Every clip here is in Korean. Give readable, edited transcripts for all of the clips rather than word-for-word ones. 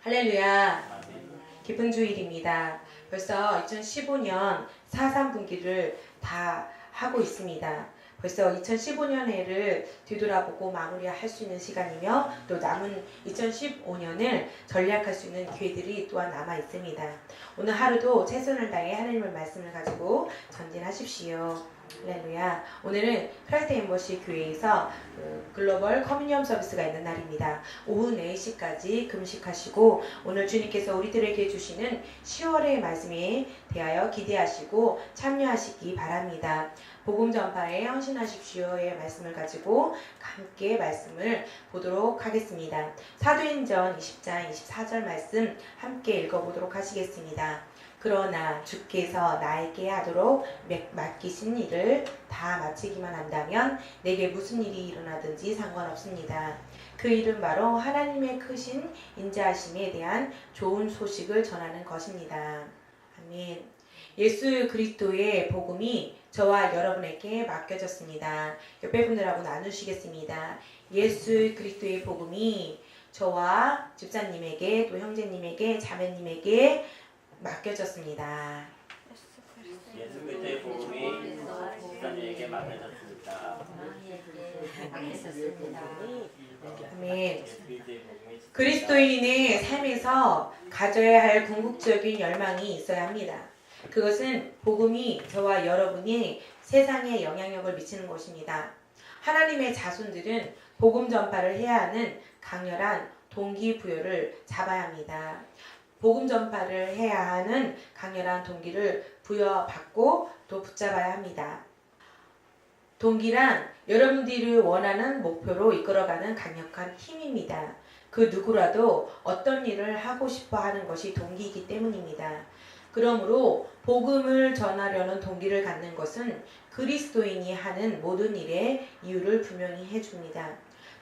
할렐루야. 기쁜 주일입니다. 벌써 2015년 4.3분기를 다 하고 있습니다. 벌써 2015년 해를 뒤돌아보고 마무리할 수 있는 시간이며 또 남은 2015년을 전략할 수 있는 기회들이 또한 남아 있습니다. 오늘 하루도 최선을 다해 하나님의 말씀을 가지고 전진하십시오. 할렐루야. 오늘은 크라이스트 엠버시 교회에서 글로벌 커뮤니엄 서비스가 있는 날입니다. 오후 4시까지 금식하시고 오늘 주님께서 우리들에게 주시는 10월의 말씀에 대하여 기대하시고 참여하시기 바랍니다. 복음 전파에 헌신하십시오의 말씀을 가지고 함께 말씀을 보도록 하겠습니다. 사도행전 20장 24절 말씀 함께 읽어보도록 하시겠습니다. 그러나 주께서 나에게 하도록 맡기신 일을 다 마치기만 한다면 내게 무슨 일이 일어나든지 상관없습니다. 그 일은 바로 하나님의 크신 인자하심에 대한 좋은 소식을 전하는 것입니다. 아멘. 예수 그리스도의 복음이 저와 여러분에게 맡겨졌습니다. 옆에 분들하고 나누시겠습니다. 예수 그리스도의 복음이 저와 집사님에게 또 형제님에게 자매님에게 맡겨졌습니다. 예수 그리스도의 복음이 집사님에게 맡겨졌습니다. 아멘. 그리스도인의 삶에서 가져야 할 궁극적인 열망이 있어야 합니다. 그것은 복음이 저와 여러분이 세상에 영향력을 미치는 것입니다. 하나님의 자손들은 복음 전파를 해야 하는 강렬한 동기부여를 잡아야 합니다. 복음 전파를 해야 하는 강렬한 동기를 부여받고 또 붙잡아야 합니다. 동기란 여러분들이 원하는 목표로 이끌어가는 강력한 힘입니다. 그 누구라도 어떤 일을 하고 싶어 하는 것이 동기이기 때문입니다. 그러므로 복음을 전하려는 동기를 갖는 것은 그리스도인이 하는 모든 일의 이유를 분명히 해줍니다.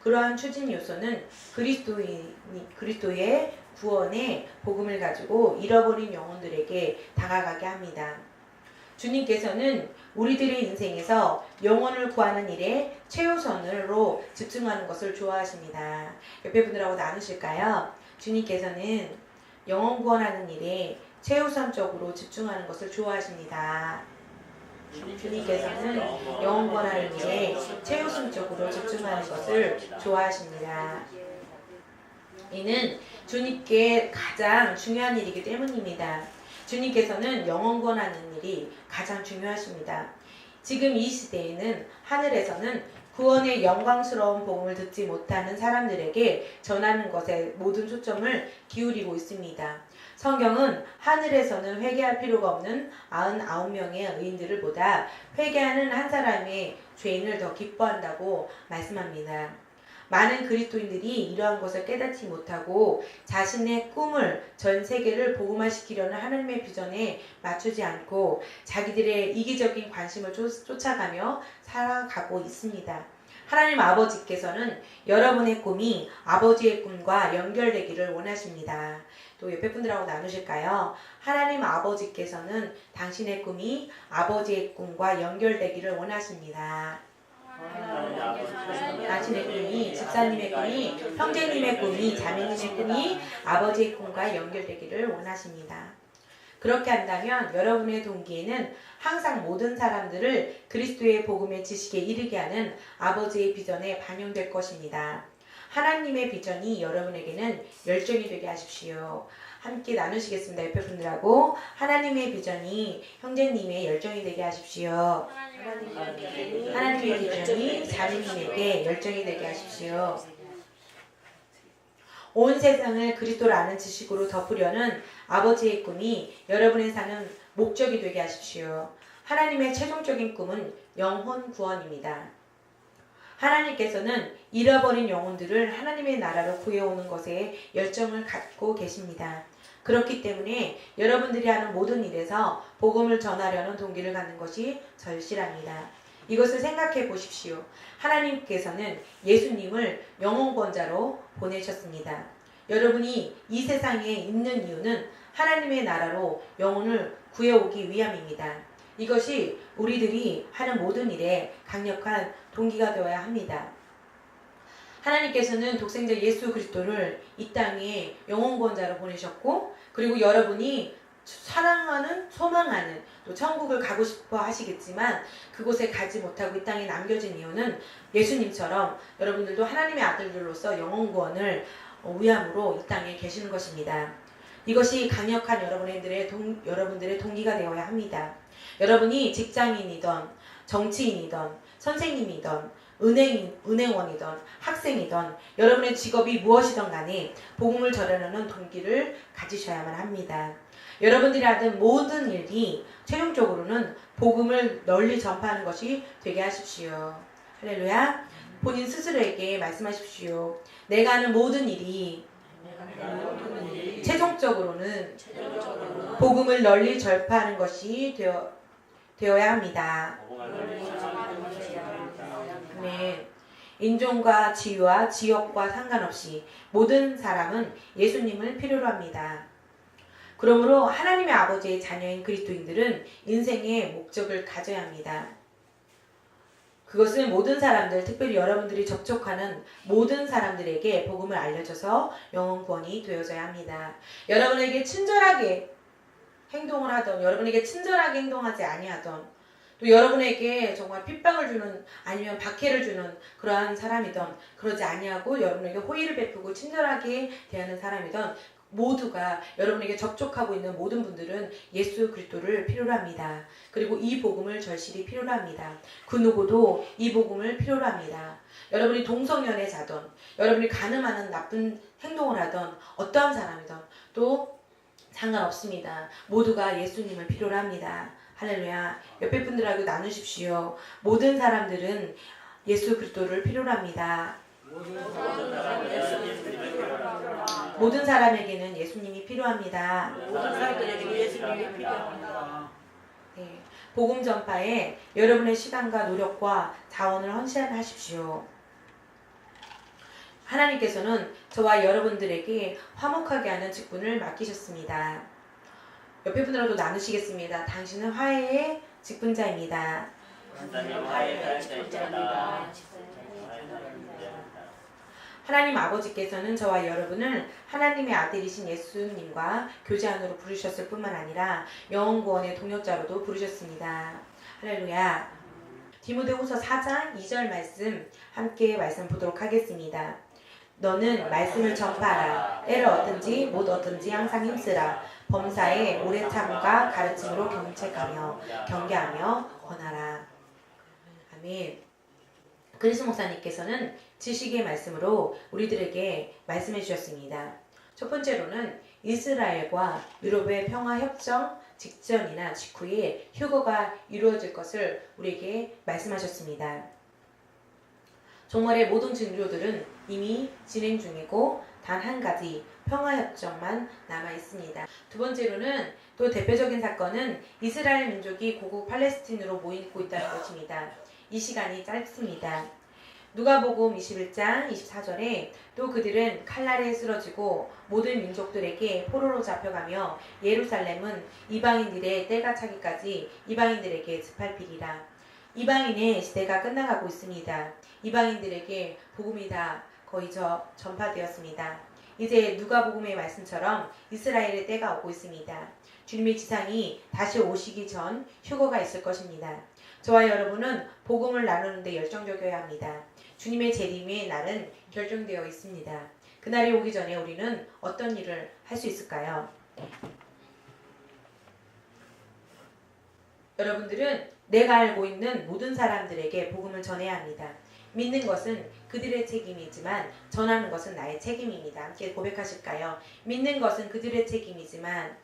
그러한 추진 요소는 그리스도의 구원의 복음을 가지고 잃어버린 영혼들에게 다가가게 합니다. 주님께서는 우리들의 인생에서 영혼을 구하는 일에 최우선으로 집중하는 것을 좋아하십니다. 옆에 분들하고 나누실까요? 주님께서는 영혼 구원하는 일에 최우선적으로 집중하는 것을 좋아하십니다. 주님께서는 영혼 구원하는 일에 최우선적으로 집중하는 것을 좋아하십니다. 이는 주님께 가장 중요한 일이기 때문입니다. 주님께서는 영혼 구원하는 일이 가장 중요하십니다. 지금 이 시대에는 하늘에서는 구원의 영광스러운 복음을 듣지 못하는 사람들에게 전하는 것에 모든 초점을 기울이고 있습니다. 성경은 하늘에서는 회개할 필요가 없는 99명의 의인들을 보다 회개하는 한 사람의 죄인을 더 기뻐한다고 말씀합니다. 많은 그리스도인들이 이러한 것을 깨닫지 못하고 자신의 꿈을 전 세계를 복음화시키려는 하나님의 비전에 맞추지 않고 자기들의 이기적인 관심을 쫓아가며 살아가고 있습니다. 하나님 아버지께서는 여러분의 꿈이 아버지의 꿈과 연결되기를 원하십니다. 또 옆에 분들하고 나누실까요? 하나님 아버지께서는 당신의 꿈이 아버지의 꿈과 연결되기를 원하십니다. 당신의 꿈이, 집사님의 꿈이, 형제님의 꿈이, 자매님의 꿈이 아버지의 꿈과 연결되기를 원하십니다. 그렇게 한다면 여러분의 동기에는 항상 모든 사람들을 그리스도의 복음의 지식에 이르게 하는 아버지의 비전에 반영될 것입니다. 하나님의 비전이 여러분에게는 열정이 되게 하십시오. 함께 나누시겠습니다. 옆에 분들하고 하나님의 비전이 형제님의 열정이 되게 하십시오. 하나님의 비전이 자매님에게 열정이 되게 하십시오. 온 세상을 그리스도를 아는 지식으로 덮으려는 아버지의 꿈이 여러분의 사는 목적이 되게 하십시오. 하나님의 최종적인 꿈은 영혼 구원입니다. 하나님께서는 잃어버린 영혼들을 하나님의 나라로 구해오는 것에 열정을 갖고 계십니다. 그렇기 때문에 여러분들이 하는 모든 일에서 복음을 전하려는 동기를 갖는 것이 절실합니다. 이것을 생각해 보십시오. 하나님께서는 예수님을 영혼권자로 보내셨습니다. 여러분이 이 세상에 있는 이유는 하나님의 나라로 영혼을 구해오기 위함입니다. 이것이 우리들이 하는 모든 일에 강력한 동기가 되어야 합니다. 하나님께서는 독생자 예수 그리스도를 이 땅에 영원구원자로 보내셨고, 그리고 여러분이 사랑하는, 소망하는, 또 천국을 가고 싶어 하시겠지만 그곳에 가지 못하고 이 땅에 남겨진 이유는 예수님처럼 여러분들도 하나님의 아들들로서 영원구원을 위함으로 이 땅에 계시는 것입니다. 이것이 강력한 여러분들의 동기가 되어야 합니다. 여러분이 직장인이던 정치인이던 선생님이던 은행원이던 학생이던 여러분의 직업이 무엇이든 간에 복음을 전하려는 동기를 가지셔야만 합니다. 여러분들이 하는 모든 일이 최종적으로는 복음을 널리 전파하는 것이 되게 하십시오. 할렐루야. 본인 스스로에게 말씀하십시오. 내가 하는 모든 일이 최종적으로는 복음을 널리 전파하는 것이 되어야 합니다. 아멘. 인종과 지위와 지역과 상관없이 모든 사람은 예수님을 필요로 합니다. 그러므로 하나님의 아버지의 자녀인 그리스도인들은 인생의 목적을 가져야 합니다. 그것은 모든 사람들, 특별히 여러분들이 접촉하는 모든 사람들에게 복음을 알려줘서 영혼 구원이 되어져야 합니다. 여러분에게 친절하게 행동을 하던, 여러분에게 친절하게 행동하지 아니하던, 또 여러분에게 정말 핍박을 주는 아니면 박해를 주는 그러한 사람이던, 그러지 아니하고 여러분에게 호의를 베푸고 친절하게 대하는 사람이던, 모두가 여러분에게 접촉하고 있는 모든 분들은 예수 그리스도를 필요로 합니다. 그리고 이 복음을 절실히 필요로 합니다. 그 누구도 이 복음을 필요로 합니다. 여러분이 동성연애자든, 여러분이 가늠하는 나쁜 행동을 하던 어떠한 사람이든 또 상관없습니다. 모두가 예수님을 필요로 합니다. 할렐루야. 옆에 분들하고 나누십시오. 모든 사람들은 예수 그리스도를 필요로 합니다. 모든 사람에게는 예수님이 필요합니다. 모든 사람들에게 예수님이 필요합니다. 네. 복음 전파에 여러분의 시간과 노력과 자원을 헌신하십시오. 하나님께서는 저와 여러분들에게 화목하게 하는 직분을 맡기셨습니다. 옆에 분들하고 나누시겠습니다. 당신은 화해의 직분자입니다. 하나님 아버지께서는 저와 여러분을 하나님의 아들이신 예수님과 교제 안으로 부르셨을 뿐만 아니라 영혼구원의 동역자로도 부르셨습니다. 할렐루야. 디모데후서 4장 2절 말씀 함께 말씀 보도록 하겠습니다. 너는 말씀을 전파하라. 때를 얻든지 못 얻든지 항상 힘쓰라. 범사에 오래 참과 가르침으로 경계하며 권하라. 아멘. 그리스 목사님께서는 지식의 말씀으로 우리들에게 말씀해 주셨습니다. 첫 번째로는 이스라엘과 유럽의 평화협정 직전이나 직후에 휴거가 이루어질 것을 우리에게 말씀하셨습니다. 종말의 모든 징조들은 이미 진행 중이고 단 한 가지 평화협정만 남아 있습니다. 두 번째로는 또 대표적인 사건은 이스라엘 민족이 고국 팔레스틴으로 모이고 있다는 것입니다. 이 시간이 짧습니다. 누가복음 21장 24절에 또 그들은 칼날에 쓰러지고 모든 민족들에게 포로로 잡혀가며 예루살렘은 이방인들의 때가 차기까지 이방인들에게 짓밟히리라. 이방인의 시대가 끝나가고 있습니다. 이방인들에게 복음이 다 거의 전파되었습니다. 이제 누가복음의 말씀처럼 이스라엘의 때가 오고 있습니다. 주님의 지상이 다시 오시기 전 휴거가 있을 것입니다. 저와 여러분은 복음을 나누는데 열정적이어야 합니다. 주님의 재림의 날은 결정되어 있습니다. 그날이 오기 전에 우리는 어떤 일을 할 수 있을까요? 여러분들은 내가 알고 있는 모든 사람들에게 복음을 전해야 합니다. 믿는 것은 그들의 책임이지만 전하는 것은 나의 책임입니다. 함께 고백하실까요? 믿는 것은 그들의 책임이지만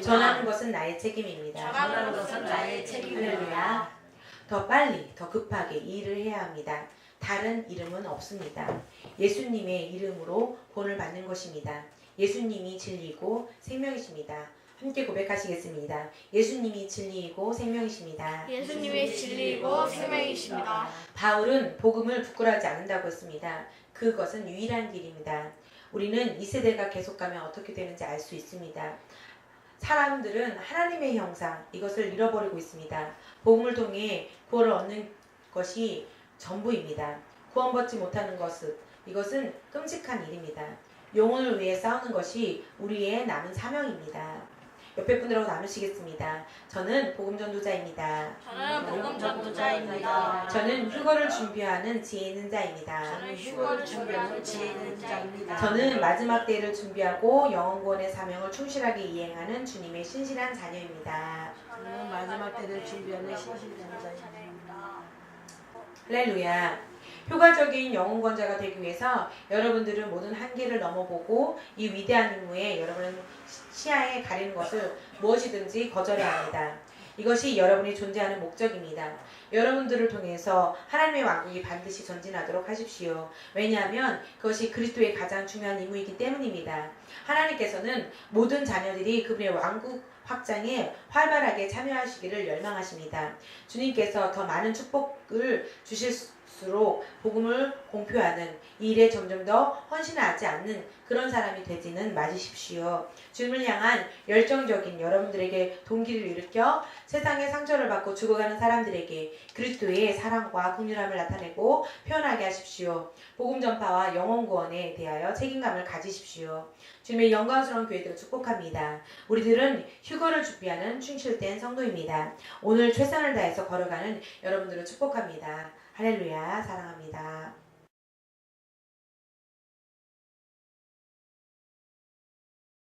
전하는 것은 나의 책임입니다. 전하는 것은 나의 책임입니다. 할렐루야. 더 빨리, 더 급하게 이 일을 해야 합니다. 다른 이름은 없습니다. 예수님의 이름으로 구원을 받는 것입니다. 예수님이 진리이고 생명이십니다. 함께 고백하시겠습니다. 예수님이 진리이고 생명이십니다. 예수님이 진리이고 생명이십니다. 바울은 복음을 부끄러워하지 않는다고 했습니다. 그것은 유일한 길입니다. 우리는 이 세대가 계속 가면 어떻게 되는지 알 수 있습니다. 사람들은 하나님의 형상, 이것을 잃어버리고 있습니다. 복음을 통해 구원을 얻는 것이 전부입니다. 구원받지 못하는 이것은 끔찍한 일입니다. 영혼을 위해 싸우는 것이 우리의 남은 사명입니다. 옆에 분들하고 나누시겠습니다. 저는 복음 전도자입니다. 저는 복음 전도자입니다. 저는 휴거를 준비하는 지혜 있는 자입니다. 저는 휴거를 준비하는 지혜 있는 자입니다. 저는 마지막 때를 준비하고 영혼 구원의 사명을 충실하게 이행하는 주님의 신실한 자녀입니다. 저는 마지막 때를 준비하는 신실한 자입니다. 할렐루야. 효과적인 영혼권자가 되기 위해서 여러분들은 모든 한계를 넘어보고 이 위대한 임무에 여러분은 시야에 가리는 것을 무엇이든지 거절해야 합니다. 이것이 여러분이 존재하는 목적입니다. 여러분들을 통해서 하나님의 왕국이 반드시 전진하도록 하십시오. 왜냐하면 그것이 그리스도의 가장 중요한 임무이기 때문입니다. 하나님께서는 모든 자녀들이 그분의 왕국 확장에 활발하게 참여하시기를 열망하십니다. 주님께서 더 많은 축복을 주실수록 복음을 공표하는 이 일에 점점 더 헌신하지 않는 그런 사람이 되지는 마십시오. 주님을 향한 열정적인 여러분들에게 동기를 일으켜 세상의 상처를 받고 죽어가는 사람들에게 그리스도의 사랑과 긍휼함을 나타내고 표현하게 하십시오. 복음 전파와 영혼 구원에 대하여 책임감을 가지십시오. 주님의 영광스러운 교회들을 축복합니다. 우리들은 휴거를 준비하는 충실된 성도입니다. 오늘 최선을 다해서 걸어가는 여러분들을 축복합니다. 할렐루야. 사랑합니다.